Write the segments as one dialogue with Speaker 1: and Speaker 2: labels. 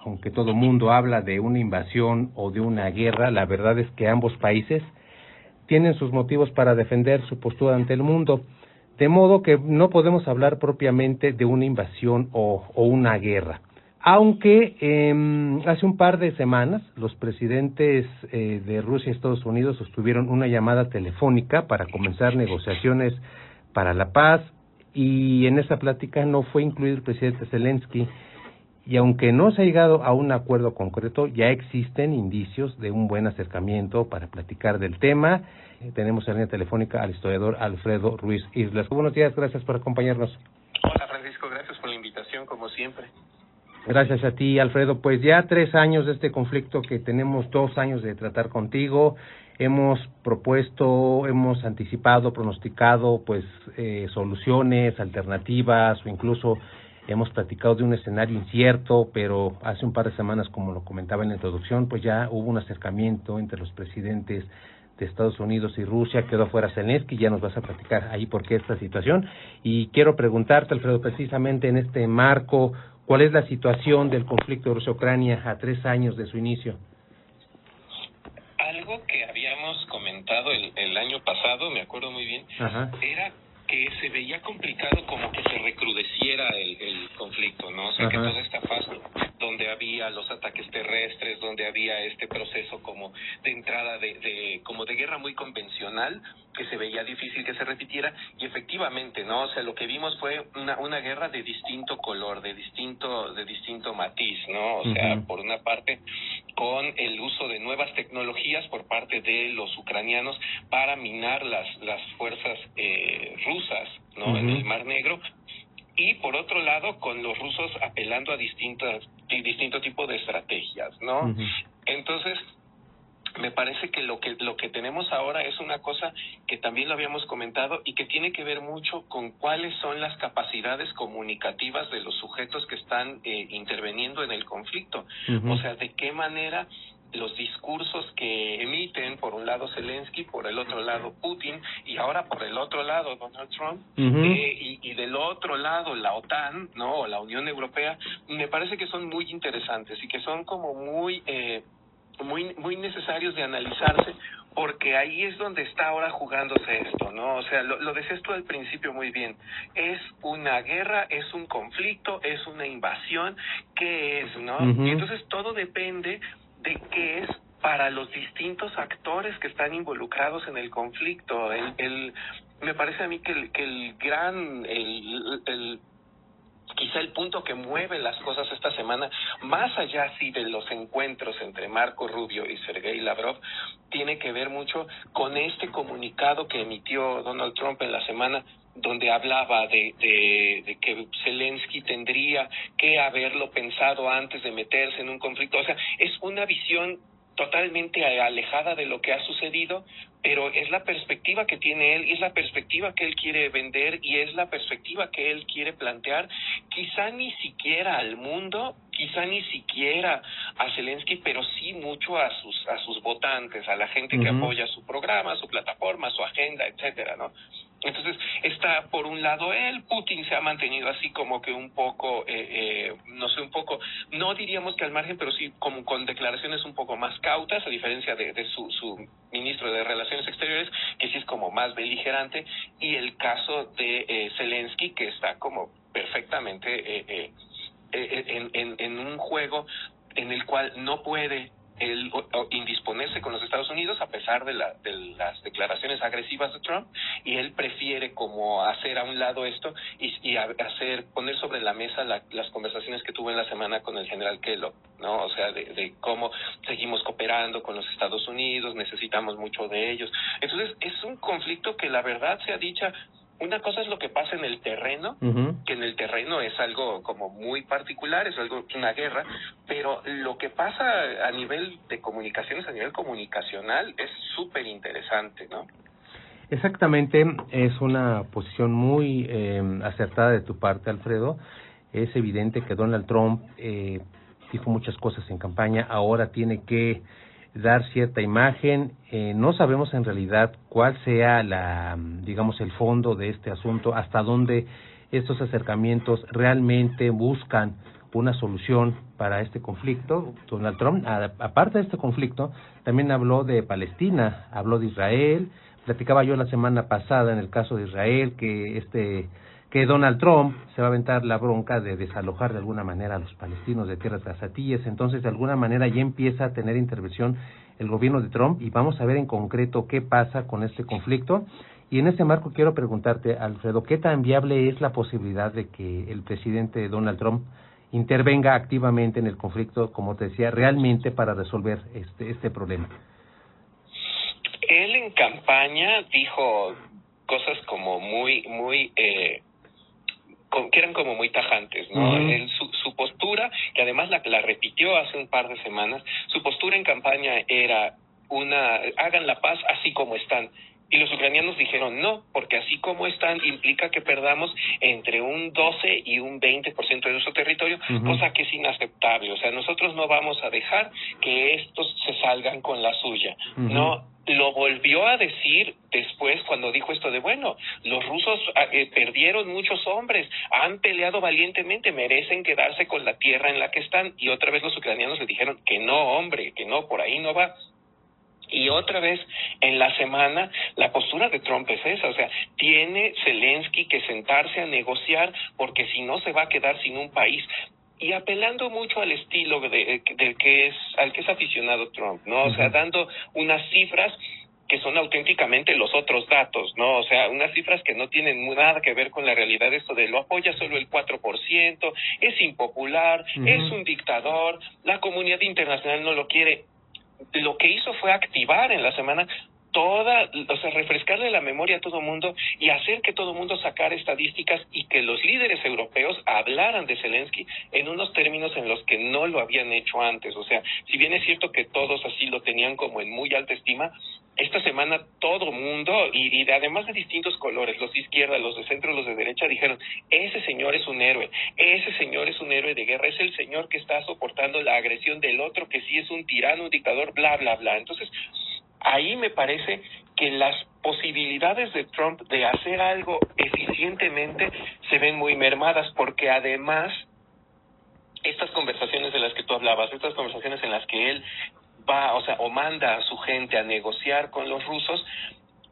Speaker 1: aunque todo mundo habla de una invasión o de una guerra, la verdad es que ambos países tienen sus motivos para defender su postura ante el mundo, de modo que no podemos hablar propiamente de una invasión o una guerra. Aunque hace un par de semanas los presidentes de Rusia y Estados Unidos sostuvieron una llamada telefónica para comenzar negociaciones para la paz, y en esa plática no fue incluido el presidente Zelensky, y aunque no se ha llegado a un acuerdo concreto, ya existen indicios de un buen acercamiento para platicar del tema. Tenemos en la línea telefónica al historiador Alfredo Ruiz Islas. Buenos días, gracias por acompañarnos.
Speaker 2: Hola Francisco, gracias por la invitación, como siempre.
Speaker 1: Gracias a ti, Alfredo. Pues ya 3 años de este conflicto que tenemos 2 años de tratar contigo. Hemos propuesto, hemos anticipado, pronosticado, pues, soluciones, alternativas, o incluso hemos platicado de un escenario incierto, pero hace un par de semanas, como lo comentaba en la introducción, pues ya hubo un acercamiento entre los presidentes de Estados Unidos y Rusia. Quedó fuera Zelensky, ya nos vas a platicar ahí por qué esta situación. Y quiero preguntarte, Alfredo, precisamente en este marco, ¿cuál es la situación del conflicto de Rusia-Ucrania a 3 años de su inicio?
Speaker 2: Algo que habíamos comentado el año pasado, me acuerdo muy bien, era que se veía complicado como que se recrudeciera el conflicto, ¿no? O sea, que toda esta fase donde había los ataques terrestres, donde había este proceso como de entrada como de guerra muy convencional, que se veía difícil que se repitiera, y efectivamente, ¿no? O sea, lo que vimos fue una guerra de distinto color, de distinto matiz, ¿no? O sea, por una parte, con el uso de nuevas tecnologías por parte de los ucranianos para minar las fuerzas rusas, ¿no? En el Mar Negro, y por otro lado con los rusos apelando a distinto tipo de estrategias, ¿no? Entonces, me parece que lo que tenemos ahora es una cosa que también lo habíamos comentado y que tiene que ver mucho con cuáles son las capacidades comunicativas de los sujetos que están interviniendo en el conflicto. O sea, de qué manera los discursos que emiten, por un lado Zelensky, por el otro lado Putin, y ahora por el otro lado Donald Trump, y del otro lado la OTAN, ¿no? O la Unión Europea, me parece que son muy interesantes y que son como muy necesarios de analizarse, porque ahí es donde está ahora jugándose esto, ¿no? O sea, lo decías tú al principio muy bien, es una guerra, es un conflicto, es una invasión, ¿qué es, no? Y entonces todo depende de qué es para los distintos actores que están involucrados en el conflicto. Me parece a mí que quizá el punto que mueve las cosas esta semana, más allá sí de los encuentros entre Marco Rubio y Sergei Lavrov, tiene que ver mucho con este comunicado que emitió Donald Trump en la semana, donde hablaba de que Zelensky tendría que haberlo pensado antes de meterse en un conflicto. O sea, es una visión totalmente alejada de lo que ha sucedido, pero es la perspectiva que tiene él, y es la perspectiva que él quiere vender, y es la perspectiva que él quiere plantear, quizá ni siquiera al mundo, quizá ni siquiera a Zelensky, pero sí mucho a sus votantes, a la gente que apoya su programa, su plataforma, su agenda, etcétera, ¿no? Entonces, está por un lado Putin se ha mantenido así como que un poco, no diríamos que al margen, pero sí como con declaraciones un poco más cautas, a diferencia de su ministro de Relaciones Exteriores, que sí es como más beligerante, y el caso de Zelensky, que está como perfectamente en un juego en el cual no puede el indisponerse con los Estados Unidos a pesar de las declaraciones agresivas de Trump, y él prefiere como hacer a un lado esto y poner sobre la mesa las conversaciones que tuvo en la semana con el general Kellogg, ¿no? O sea, de cómo seguimos cooperando con los Estados Unidos, necesitamos mucho de ellos. Entonces, es un conflicto que la verdad sea dicha, una cosa es lo que pasa en el terreno, que en el terreno es algo como muy particular, es una guerra, pero lo que pasa a nivel de comunicaciones, a nivel comunicacional, es súper interesante, ¿no?
Speaker 1: Exactamente, es una posición muy acertada de tu parte, Alfredo. Es evidente que Donald Trump dijo muchas cosas en campaña, ahora tiene que dar cierta imagen. No sabemos en realidad cuál sea el fondo de este asunto, hasta dónde estos acercamientos realmente buscan una solución para este conflicto. Donald Trump, aparte de este conflicto, también habló de Palestina, habló de Israel. Platicaba yo la semana pasada en el caso de Israel que Donald Trump se va a aventar la bronca de desalojar de alguna manera a los palestinos de tierras gazatíes. Entonces, de alguna manera ya empieza a tener intervención el gobierno de Trump y vamos a ver en concreto qué pasa con este conflicto. Y en ese marco quiero preguntarte, Alfredo, ¿qué tan viable es la posibilidad de que el presidente Donald Trump intervenga activamente en el conflicto, como te decía, realmente para resolver este problema?
Speaker 2: Él en campaña dijo cosas como que eran como muy tajantes, ¿no?
Speaker 1: Uh-huh.
Speaker 2: Su postura, que además la repitió hace un par de semanas, su postura en campaña era hagan la paz así como están. Y los ucranianos dijeron no, porque así como están implica que perdamos entre un 12 y un 20% de nuestro territorio, uh-huh, cosa que es inaceptable. O sea, nosotros no vamos a dejar que estos se salgan con la suya. Uh-huh. No, lo volvió a decir después cuando dijo esto de, bueno, los rusos perdieron muchos hombres, han peleado valientemente, merecen quedarse con la tierra en la que están. Y otra vez los ucranianos le dijeron que no, hombre, que no, por ahí no va. Y otra vez, en la semana, la postura de Trump es esa, o sea, tiene Zelensky que sentarse a negociar porque si no se va a quedar sin un país. Y apelando mucho al estilo al que es aficionado Trump, ¿no? O sea, dando unas cifras que son auténticamente los otros datos, ¿no? O sea, unas cifras que no tienen nada que ver con la realidad, esto de lo apoya solo el 4%, es impopular, uh-huh, es un dictador, la comunidad internacional no lo quiere. Lo que hizo fue activar en la semana refrescarle la memoria a todo mundo y hacer que todo mundo sacara estadísticas y que los líderes europeos hablaran de Zelensky en unos términos en los que no lo habían hecho antes. O sea, si bien es cierto que todos así lo tenían como en muy alta estima, esta semana todo mundo, y además de distintos colores, los de izquierda, los de centro, los de derecha, dijeron, ese señor es un héroe, ese señor es un héroe de guerra, es el señor que está soportando la agresión del otro, que sí es un tirano, un dictador, bla, bla, bla. Entonces, ahí me parece que las posibilidades de Trump de hacer algo eficientemente se ven muy mermadas, porque además estas conversaciones de las que tú hablabas, estas conversaciones en las que él va, o manda a su gente a negociar con los rusos,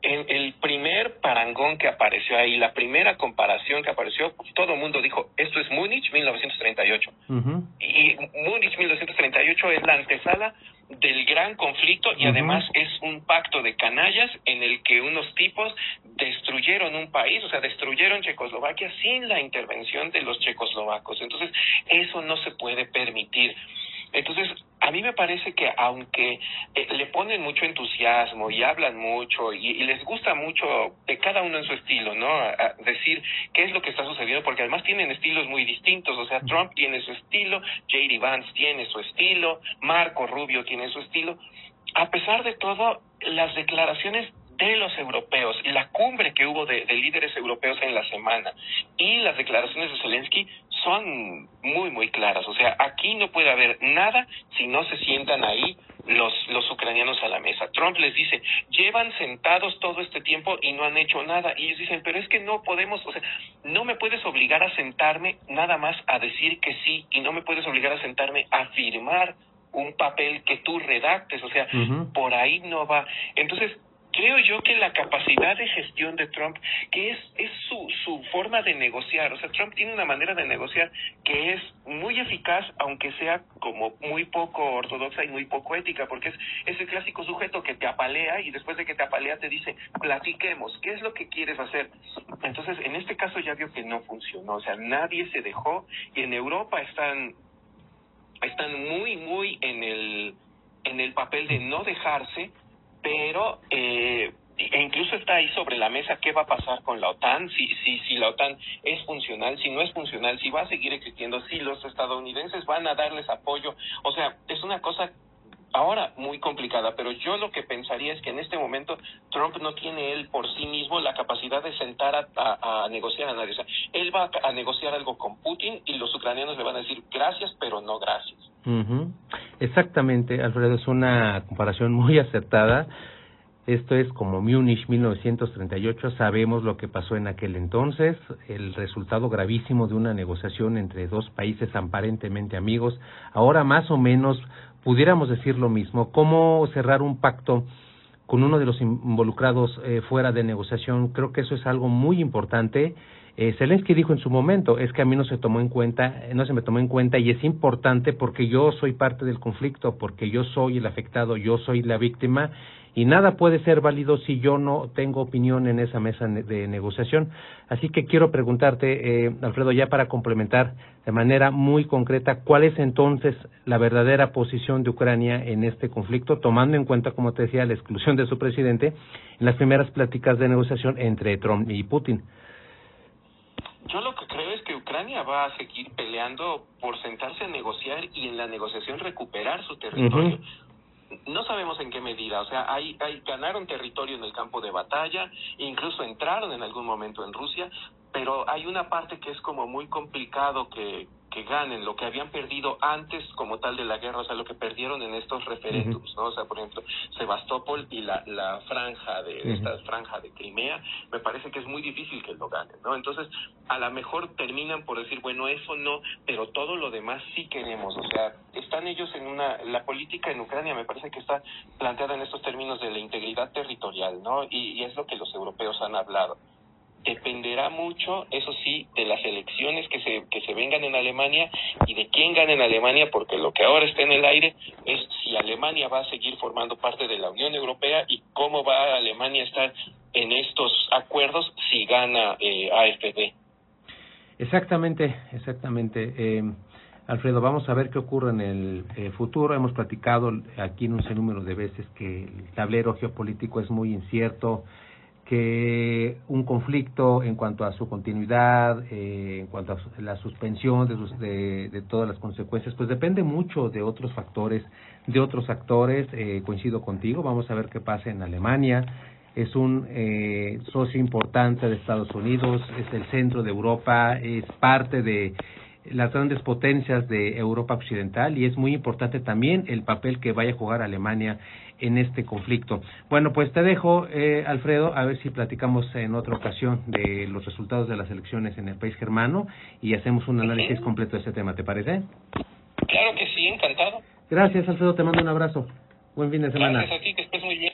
Speaker 2: en el primer parangón que apareció ahí, la primera comparación que apareció, todo el mundo dijo, esto es Múnich 1938. Uh-huh. Y Múnich 1938 es la antesala del gran conflicto y, uh-huh, además es un pacto de canallas en el que unos tipos destruyeron un país, o sea, destruyeron Checoslovaquia sin la intervención de los checoslovacos. Entonces, eso no se puede permitir. Entonces, a mí me parece que aunque le ponen mucho entusiasmo y hablan mucho y les gusta mucho de cada uno en su estilo, ¿no? A decir qué es lo que está sucediendo, porque además tienen estilos muy distintos. O sea, Trump tiene su estilo, J.D. Vance tiene su estilo, Marco Rubio tiene su estilo. A pesar de todo, las declaraciones de los europeos, la cumbre que hubo de líderes europeos en la semana y las declaraciones de Zelensky son muy, muy claras. O sea, aquí no puede haber nada si no se sientan ahí los ucranianos a la mesa. Trump les dice, llevan sentados todo este tiempo y no han hecho nada. Y ellos dicen, pero es que no podemos, o sea, no me puedes obligar a sentarme nada más a decir que sí, y no me puedes obligar a sentarme a firmar un papel que tú redactes. O sea, uh-huh, por ahí no va. Entonces, creo yo que la capacidad de gestión de Trump, que es su forma de negociar, o sea, Trump tiene una manera de negociar que es muy eficaz, aunque sea como muy poco ortodoxa y muy poco ética, porque es el clásico sujeto que te apalea y después de que te apalea te dice, platiquemos, ¿qué es lo que quieres hacer? Entonces, en este caso ya vio que no funcionó, o sea, nadie se dejó, y en Europa están muy, muy en el papel de no dejarse, pero e incluso está ahí sobre la mesa qué va a pasar con la OTAN, si la OTAN es funcional, si no es funcional, si va a seguir existiendo, si los estadounidenses van a darles apoyo. O sea, es una cosa ahora muy complicada, pero yo lo que pensaría es que en este momento Trump no tiene él por sí mismo la capacidad de sentar a negociar a nadie. O sea, él va a negociar algo con Putin y los ucranianos le van a decir gracias, pero no gracias.
Speaker 1: Uh-huh. Exactamente, Alfredo, es una comparación muy acertada. Esto es como Múnich 1938, sabemos lo que pasó en aquel entonces, el resultado gravísimo de una negociación entre dos países aparentemente amigos. Ahora más o menos pudiéramos decir lo mismo. ¿Cómo cerrar un pacto con uno de los involucrados fuera de negociación? Creo que eso es algo muy importante. Zelensky dijo en su momento, es que a mí no se me tomó en cuenta y es importante porque yo soy parte del conflicto, porque yo soy el afectado, yo soy la víctima y nada puede ser válido si yo no tengo opinión en esa mesa de negociación. Así que quiero preguntarte, Alfredo, ya para complementar de manera muy concreta, ¿cuál es entonces la verdadera posición de Ucrania en este conflicto, tomando en cuenta, como te decía, la exclusión de su presidente en las primeras pláticas de negociación entre Trump y Putin?
Speaker 2: Yo lo que creo es que Ucrania va a seguir peleando por sentarse a negociar y en la negociación recuperar su territorio. No sabemos en qué medida, o sea, ganaron territorio en el campo de batalla, incluso entraron en algún momento en Rusia, pero hay una parte que es como muy complicado que ganen lo que habían perdido antes como tal de la guerra, o sea, lo que perdieron en estos referéndums, ¿no? O sea, por ejemplo, Sebastopol y la franja esta franja de Crimea, me parece que es muy difícil que lo ganen, ¿no? Entonces, a lo mejor terminan por decir, bueno, eso no, pero todo lo demás sí queremos, o sea, están ellos la política en Ucrania me parece que está planteada en estos términos de la integridad territorial, ¿no? Y es lo que los europeos han hablado. Dependerá mucho, eso sí, de las elecciones que se vengan en Alemania y de quién gane en Alemania, porque lo que ahora está en el aire es si Alemania va a seguir formando parte de la Unión Europea y cómo va Alemania a estar en estos acuerdos si gana AfD.
Speaker 1: Exactamente. Alfredo, vamos a ver qué ocurre en el futuro. Hemos platicado aquí en un sinnúmero de veces que el tablero geopolítico es muy incierto, que un conflicto en cuanto a su continuidad, en cuanto a la suspensión de todas las consecuencias, pues depende mucho de otros factores, de otros actores. Coincido contigo, vamos a ver qué pasa en Alemania. Es un socio importante de Estados Unidos, es el centro de Europa, es parte de las grandes potencias de Europa Occidental y es muy importante también el papel que vaya a jugar Alemania en este conflicto. Bueno, pues te dejo, Alfredo, a ver si platicamos en otra ocasión de los resultados de las elecciones en el país germano y hacemos un análisis completo de ese tema, ¿te parece?
Speaker 2: Claro que sí, encantado.
Speaker 1: Gracias, Alfredo, te mando un abrazo. Buen fin de semana.
Speaker 2: Gracias a ti, que estés muy bien.